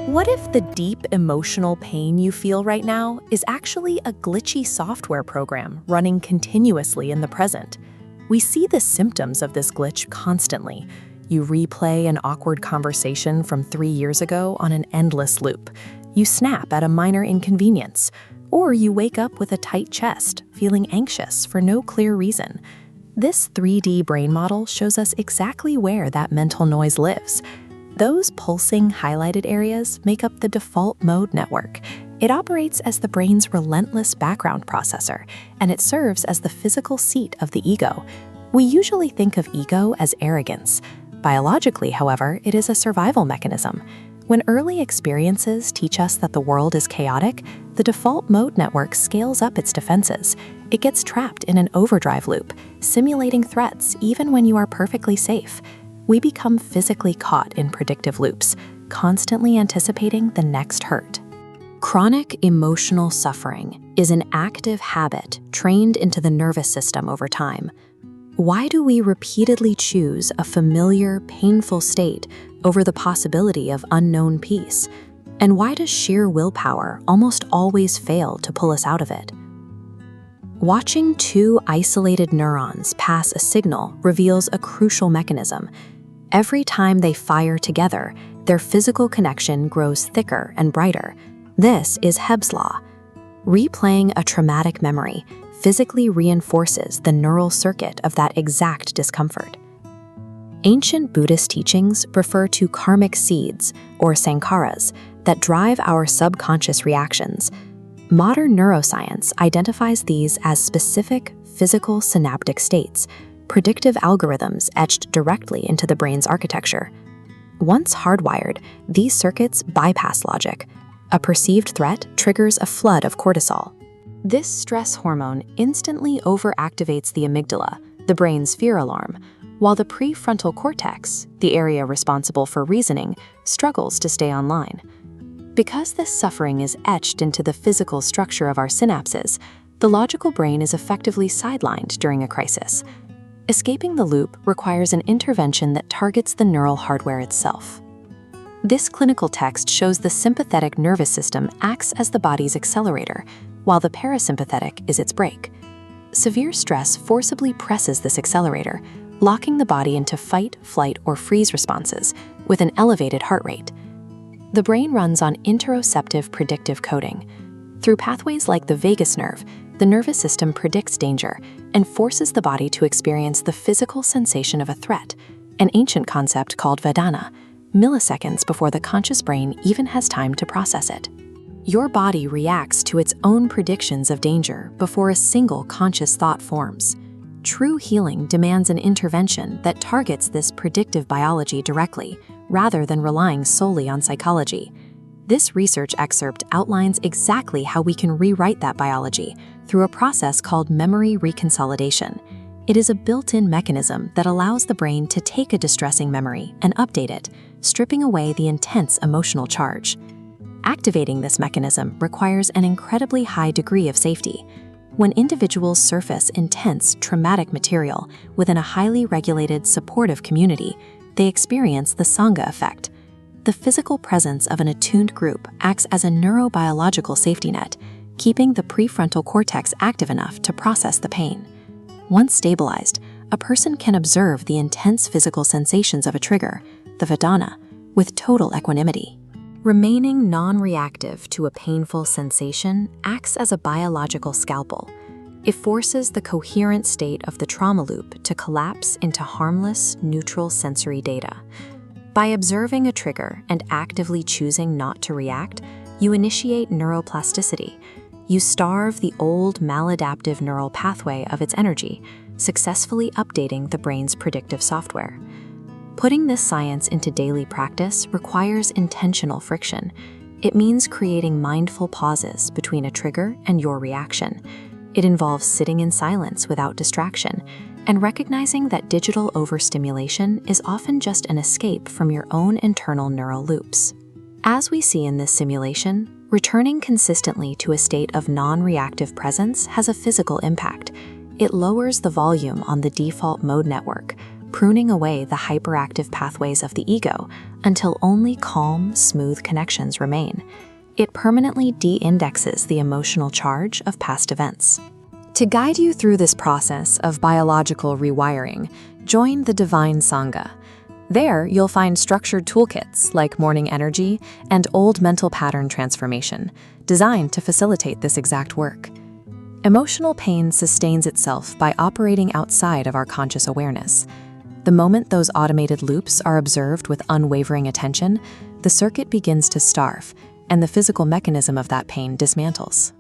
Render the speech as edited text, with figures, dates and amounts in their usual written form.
What if the deep emotional pain you feel right now is actually a glitchy software program running continuously in the present? We see the symptoms of this glitch constantly. You replay an awkward conversation from 3 years ago on an endless loop. You snap at a minor inconvenience. Or you wake up with a tight chest, feeling anxious for no clear reason. This 3D brain model shows us exactly where that mental noise lives. Those pulsing highlighted areas make up the default mode network. It operates as the brain's relentless background processor, and it serves as the physical seat of the ego. We usually think of ego as arrogance. Biologically, however, it is a survival mechanism. When early experiences teach us that the world is chaotic, the default mode network scales up its defenses. It gets trapped in an overdrive loop, simulating threats even when you are perfectly safe. We become physically caught in predictive loops, constantly anticipating the next hurt. Chronic emotional suffering is an active habit trained into the nervous system over time. Why do we repeatedly choose a familiar, painful state over the possibility of unknown peace? And why does sheer willpower almost always fail to pull us out of it? Watching two isolated neurons pass a signal reveals a crucial mechanism. Every time they fire together, their physical connection grows thicker and brighter. This is Hebb's law. Replaying a traumatic memory physically reinforces the neural circuit of that exact discomfort. Ancient Buddhist teachings refer to karmic seeds, or sankharas, that drive our subconscious reactions. Modern neuroscience identifies these as specific physical synaptic states, predictive algorithms etched directly into the brain's architecture. Once hardwired, these circuits bypass logic. A perceived threat triggers a flood of cortisol. This stress hormone instantly overactivates the amygdala, the brain's fear alarm, while the prefrontal cortex, the area responsible for reasoning, struggles to stay online. Because this suffering is etched into the physical structure of our synapses, the logical brain is effectively sidelined during a crisis. Escaping the loop requires an intervention that targets the neural hardware itself. This clinical text shows the sympathetic nervous system acts as the body's accelerator, while the parasympathetic is its brake. Severe stress forcibly presses this accelerator, locking the body into fight, flight, or freeze responses with an elevated heart rate. The brain runs on interoceptive predictive coding. Through pathways like the vagus nerve, the nervous system predicts danger and forces the body to experience the physical sensation of a threat, an ancient concept called Vedana, milliseconds before the conscious brain even has time to process it. Your body reacts to its own predictions of danger before a single conscious thought forms. True healing demands an intervention that targets this predictive biology directly, rather than relying solely on psychology. This research excerpt outlines exactly how we can rewrite that biology through a process called memory reconsolidation. It is a built-in mechanism that allows the brain to take a distressing memory and update it, stripping away the intense emotional charge. Activating this mechanism requires an incredibly high degree of safety. When individuals surface intense, traumatic material within a highly regulated, supportive community, they experience the Sangha effect. The physical presence of an attuned group acts as a neurobiological safety net, keeping the prefrontal cortex active enough to process the pain. Once stabilized, a person can observe the intense physical sensations of a trigger, the Vedana, with total equanimity. Remaining non-reactive to a painful sensation acts as a biological scalpel. It forces the coherent state of the trauma loop to collapse into harmless, neutral sensory data. By observing a trigger and actively choosing not to react, you initiate neuroplasticity. You starve the old maladaptive neural pathway of its energy, successfully updating the brain's predictive software. Putting this science into daily practice requires intentional friction. It means creating mindful pauses between a trigger and your reaction. It involves sitting in silence without distraction and recognizing that digital overstimulation is often just an escape from your own internal neural loops. As we see in this simulation, returning consistently to a state of non-reactive presence has a physical impact. It lowers the volume on the default mode network, pruning away the hyperactive pathways of the ego until only calm, smooth connections remain. It permanently de-indexes the emotional charge of past events. To guide you through this process of biological rewiring, join the Divine Sangha. There, you'll find structured toolkits like morning energy and old mental pattern transformation, designed to facilitate this exact work. Emotional pain sustains itself by operating outside of our conscious awareness. The moment those automated loops are observed with unwavering attention, the circuit begins to starve, and the physical mechanism of that pain dismantles.